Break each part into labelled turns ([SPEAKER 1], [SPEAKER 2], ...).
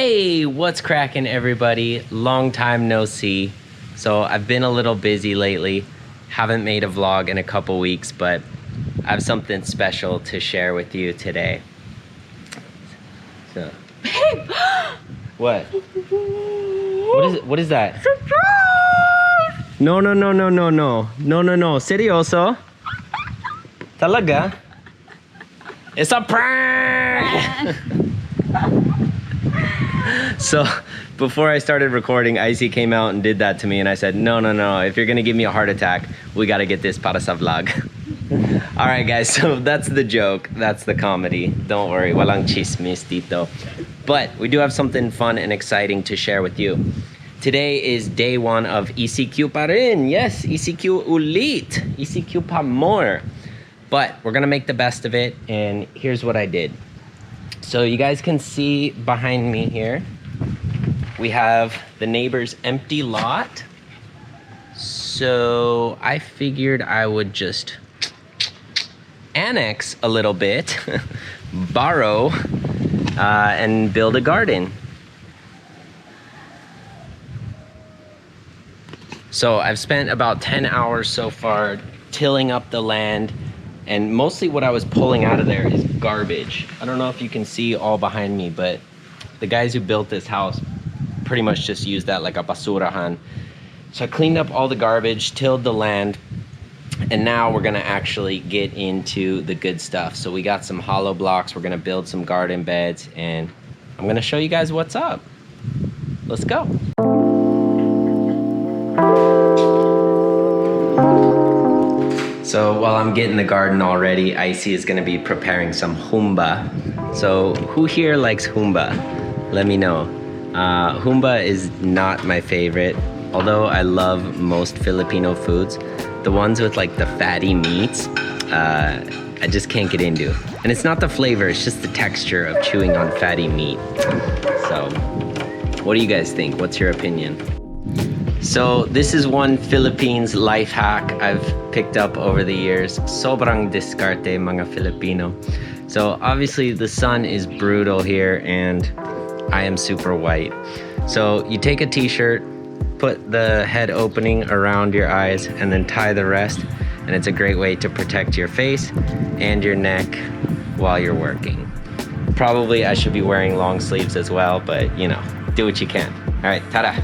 [SPEAKER 1] Hey, what's cracking, everybody? Long time no see. So I've been a little busy lately. Haven't made a vlog in a couple weeks, but I have something special to share with you today. So,
[SPEAKER 2] Babe!
[SPEAKER 1] what? What is it? What is that?
[SPEAKER 2] Surprise!
[SPEAKER 1] No. Seryoso? Talaga? It's a prank! So before I started recording, Aicy came out and did that to me, and I said, no, if you're gonna give me a heart attack, we gotta get this para sa vlog. All right, guys, so that's the joke, that's the comedy. Don't worry, walang chismis dito. But we do have something fun and exciting to share with you. Today is day one of ECQ pa rin. Yes, ECQ ulit. ECQ pa more. But we're gonna make the best of it, and here's what I did. So you guys can see behind me here, we have the neighbor's empty lot. So I figured I would just annex a little bit, borrow, and build a garden. So I've spent about 10 hours so far tilling up the land, and mostly what I was pulling out of there is garbage. I don't know if you can see all behind me, but the guys who built this house pretty much just used that like a basurahan. So I cleaned up all the garbage, tilled the land, and now we're gonna actually get into the good stuff. So we got some hollow blocks, we're gonna build some garden beds, and I'm gonna show you guys what's up. Let's go. So while I'm getting the garden all ready, Aicy is gonna be preparing some humba. So who here likes humba? Let me know. Humba is not my favorite, although I love most Filipino foods. The ones with like the fatty meats, I just can't get into. And it's not the flavor, it's just the texture of chewing on fatty meat. So what do you guys think? What's your opinion? So this is one Philippines life hack I've picked up over the years. Sobrang diskarte mga Filipino. So obviously the sun is brutal here and I am super white. So you take a t-shirt, put the head opening around your eyes, and then tie the rest. And it's a great way to protect your face and your neck while you're working. Probably I should be wearing long sleeves as well, but you know, do what you can. All right, ta-da.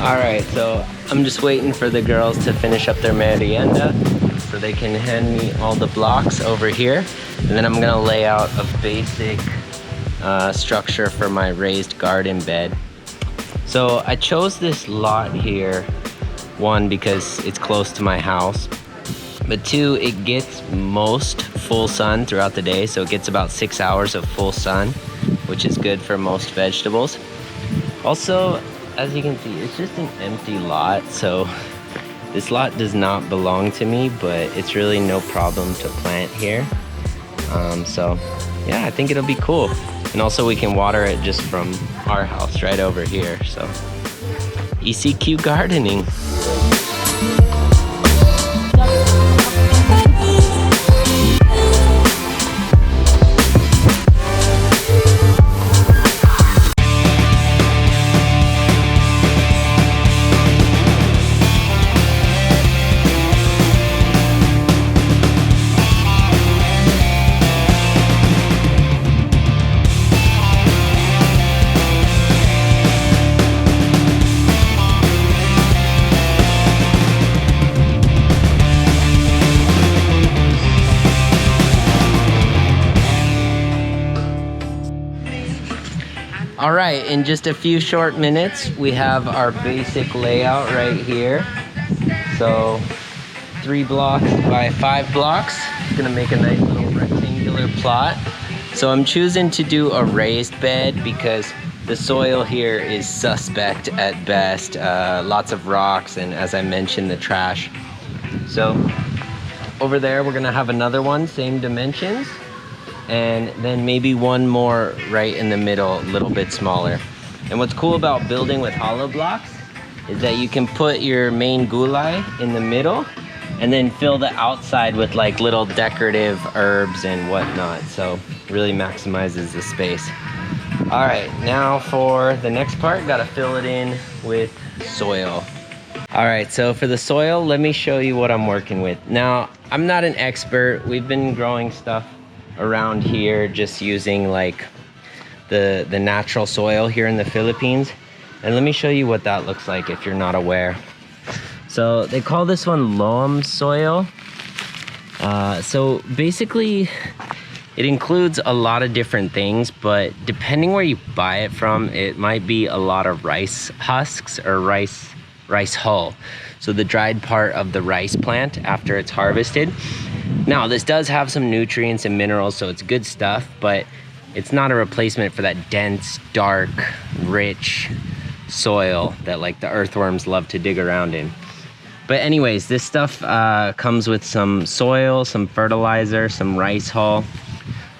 [SPEAKER 1] All right, so I'm just waiting for the girls to finish up their merienda so they can hand me all the blocks over here. And then I'm gonna lay out a basic structure for my raised garden bed. So I chose this lot here, one, because it's close to my house, but two, it gets most full sun throughout the day. So it gets about 6 hours of full sun, which is good for most vegetables. Also, as you can see, it's just an empty lot, so this lot does not belong to me, but it's really no problem to plant here. So yeah, I think it'll be cool. And also we can water it just from our house right over here. So ECQ gardening. All right, in just a few short minutes, we have our basic layout right here. So 3 blocks by 5 blocks. It's gonna make a nice little rectangular plot. So I'm choosing to do a raised bed because the soil here is suspect at best. Lots of rocks and, as I mentioned, the trash. So over there we're gonna have another one, same dimensions, and then maybe one more right in the middle, a little bit smaller. And what's cool about building with hollow blocks is that you can put your main gulay in the middle and then fill the outside with like little decorative herbs and whatnot. So really maximizes the space. All right, now for the next part, gotta fill it in with soil. All right, so for the soil, let me show you what I'm working with. Now, I'm not an expert. We've been growing stuff around here just using like the natural soil here in the Philippines. And let me show you what that looks like if you're not aware. So they call this one loam soil. So basically, it includes a lot of different things, but depending where you buy it from, it might be a lot of rice husks or rice hull. So the dried part of the rice plant after it's harvested. Now, this does have some nutrients and minerals, so it's good stuff, but it's not a replacement for that dense, dark, rich soil that like the earthworms love to dig around in. But anyways, this stuff comes with some soil, some fertilizer, some rice hull.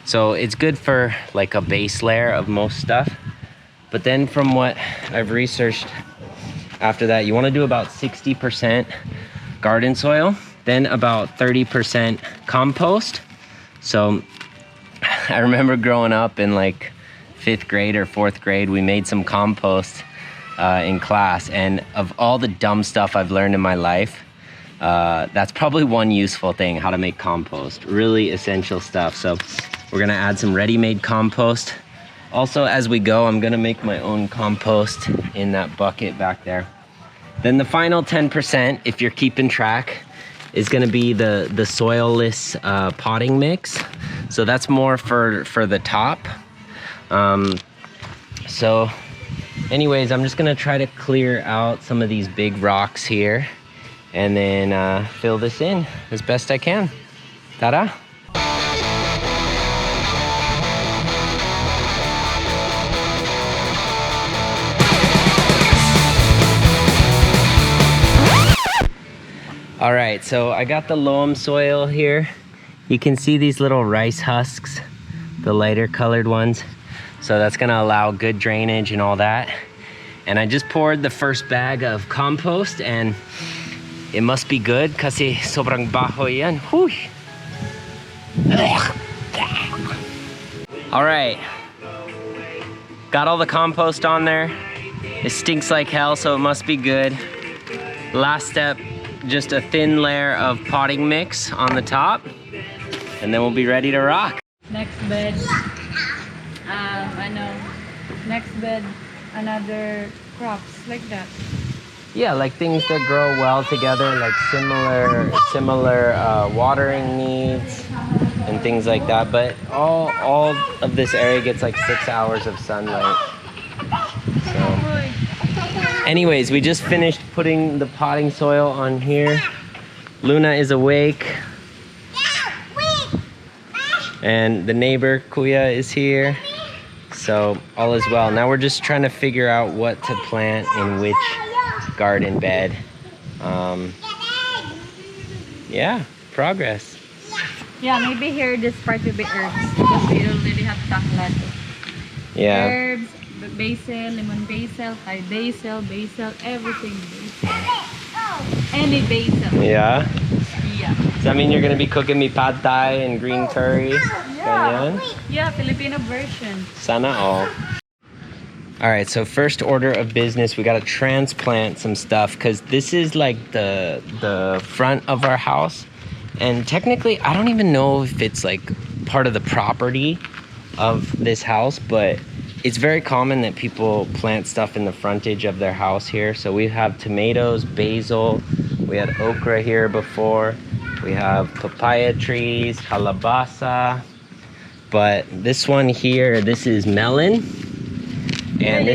[SPEAKER 1] So it's good for like a base layer of most stuff. But then from what I've researched after that, you want to do about 60% garden soil, then about 30% compost. So I remember growing up in like 5th grade or 4th grade, we made some compost in class, and of all the dumb stuff I've learned in my life, that's probably one useful thing, how to make compost. Really essential stuff. So we're gonna add some ready-made compost. Also, as we go, I'm gonna make my own compost in that bucket back there. Then the final 10%, if you're keeping track, is gonna be the soilless potting mix. So that's more for the top. So anyways, I'm just gonna try to clear out some of these big rocks here and then fill this in as best I can. Ta-da! All right, so I got the loam soil here. You can see these little rice husks, the lighter colored ones. So that's gonna allow good drainage and all that. And I just poured the first bag of compost and it must be good kasi sobrang baho yan. Whew. All right, got all the compost on there. It stinks like hell, so it must be good. Last step, just a thin layer of potting mix on the top, and then we'll be ready to rock.
[SPEAKER 3] Next bed, I know. Next bed, another crops like that.
[SPEAKER 1] Yeah, like things that grow well together, like similar watering needs and things like that. But all of this area gets like 6 hours of sunlight. So. Anyways, we just finished putting the potting soil on here. Luna is awake. And the neighbor, Kuya, is here. So all is well. Now we're just trying to figure out what to plant in which garden bed. Yeah, progress.
[SPEAKER 3] Yeah, maybe here this part will be herbs because we already have taklat.
[SPEAKER 1] Yeah.
[SPEAKER 3] Herbs, basil, lemon basil, Thai basil, everything basil. Any basil.
[SPEAKER 1] Yeah?
[SPEAKER 3] Yeah.
[SPEAKER 1] Does that mean you're gonna be cooking me pad thai and green curry?
[SPEAKER 3] Yeah.
[SPEAKER 1] Ganyan?
[SPEAKER 3] Yeah, Filipino version.
[SPEAKER 1] Sana all. All right, so first order of business, we gotta transplant some stuff because this is like the front of our house. And technically, I don't even know if it's like part of the property of this house, but it's very common that people plant stuff in the frontage of their house here. So we have tomatoes, basil, we had okra here before, we have papaya trees, calabasa, but this one here, this is melon, and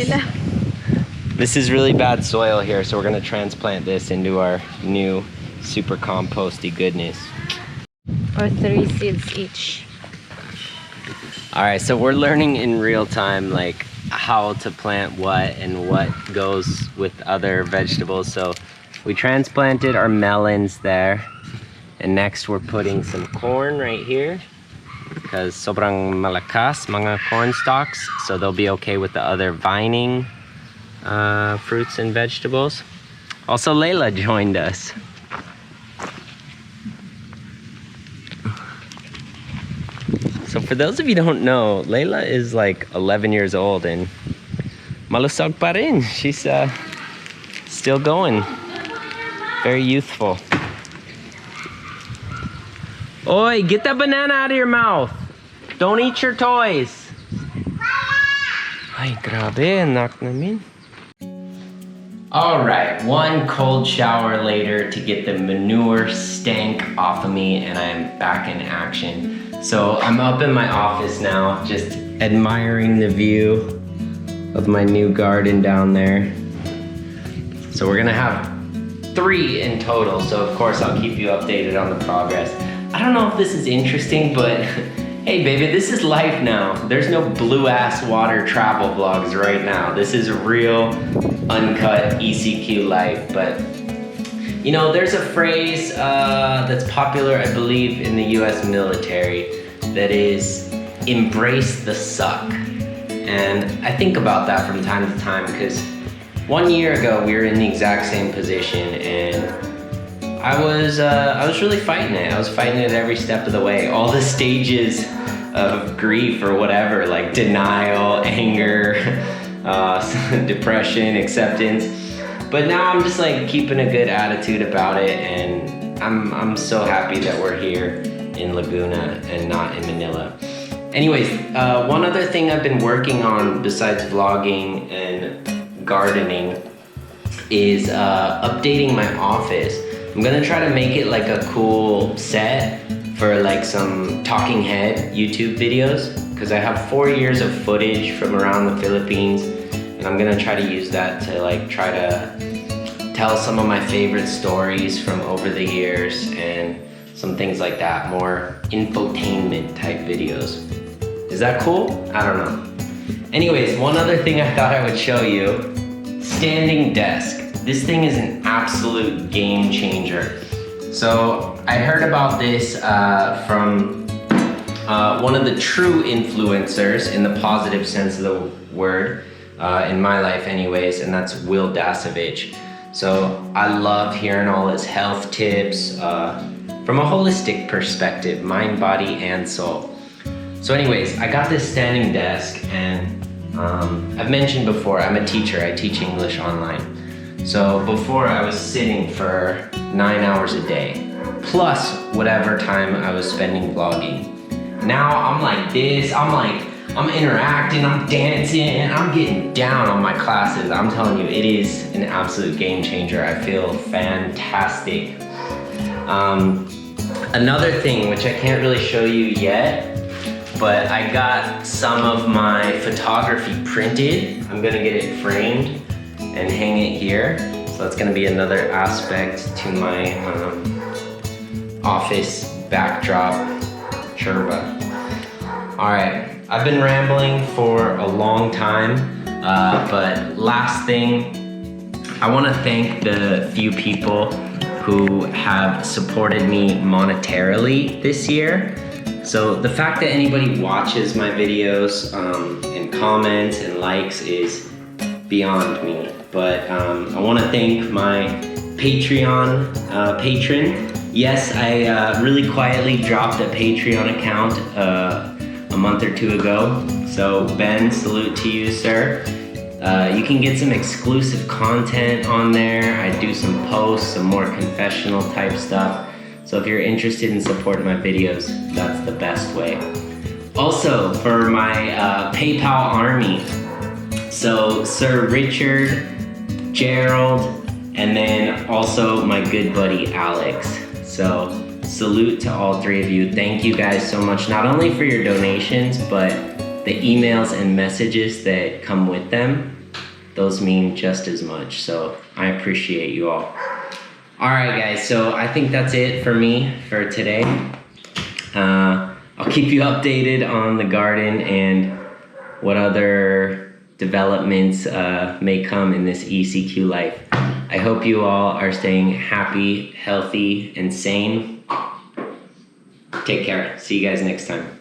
[SPEAKER 1] this is really bad soil here, so we're gonna transplant this into our new super composty goodness.
[SPEAKER 3] Or 3 seeds each.
[SPEAKER 1] All right, so we're learning in real time like how to plant what and what goes with other vegetables. So we transplanted our melons there, and next we're putting some corn right here because sobrang malakas mga corn stalks, so they'll be okay with the other vining fruits and vegetables. Also, Layla joined us. So for those of you who don't know, Layla is like 11 years old and malusog pa rin. She's still going. Very youthful. Oi, get that banana out of your mouth. Don't eat your toys. Ay, grabe, anak namin. All right, one cold shower later to get the manure stank off of me, and I'm back in action. So I'm up in my office now, just admiring the view of my new garden down there. So we're gonna have 3 in total, so of course I'll keep you updated on the progress. I don't know if this is interesting, but hey baby, this is life now. There's no blue ass water travel vlogs right now. This is real, uncut ECQ life. But you know, there's a phrase that's popular, I believe, in the US military that is, embrace the suck. And I think about that from time to time because 1 year ago we were in the exact same position, and I was really fighting it. I was fighting it every step of the way. All the stages of grief or whatever, like denial, anger, depression, acceptance. But now I'm just like keeping a good attitude about it, and I'm so happy that we're here in Laguna and not in Manila. Anyways, one other thing I've been working on besides vlogging and gardening is updating my office. I'm gonna try to make it like a cool set for like some talking head YouTube videos, because I have 4 years of footage from around the Philippines, and I'm gonna try to use that to like try to tell some of my favorite stories from over the years and some things like that, more infotainment type videos. Is that cool? I don't know. Anyways, one other thing I thought I would show you, standing desk. This thing is an absolute game changer. So I heard about this from one of the true influencers in the positive sense of the word, in my life anyways, and that's Will Dasovich. So I love hearing all his health tips from a holistic perspective, mind, body, and soul. So anyways, I got this standing desk, and I've mentioned before, I'm a teacher, I teach English online. So before I was sitting for 9 hours a day, plus whatever time I was spending vlogging. Now I'm like this, I'm interacting, I'm dancing, I'm getting down on my classes. I'm telling you, it is an absolute game changer. I feel fantastic. Another thing, which I can't really show you yet, but I got some of my photography printed. I'm gonna get it framed and hang it here. So that's gonna be another aspect to my office backdrop churba. All right, I've been rambling for a long time, but last thing, I wanna thank the few people who have supported me monetarily this year. So the fact that anybody watches my videos and comments and likes is beyond me. But I want to thank my Patreon patron. Yes, I really quietly dropped a Patreon account a month or 2 ago. So Ben, salute to you, sir. You can get some exclusive content on there. I do some posts, some more confessional type stuff. So if you're interested in supporting my videos, that's the best way. Also, for my PayPal army, so Sir Richard, Gerald, and then also my good buddy Alex. So salute to all 3 of you. Thank you guys so much, not only for your donations, but the emails and messages that come with them. Those mean just as much, so I appreciate you all. All right, guys. So I think that's it for me for today. I'll keep you updated on the garden and what other developments may come in this ECQ life. I hope you all are staying happy, healthy, and sane. Take care. See you guys next time.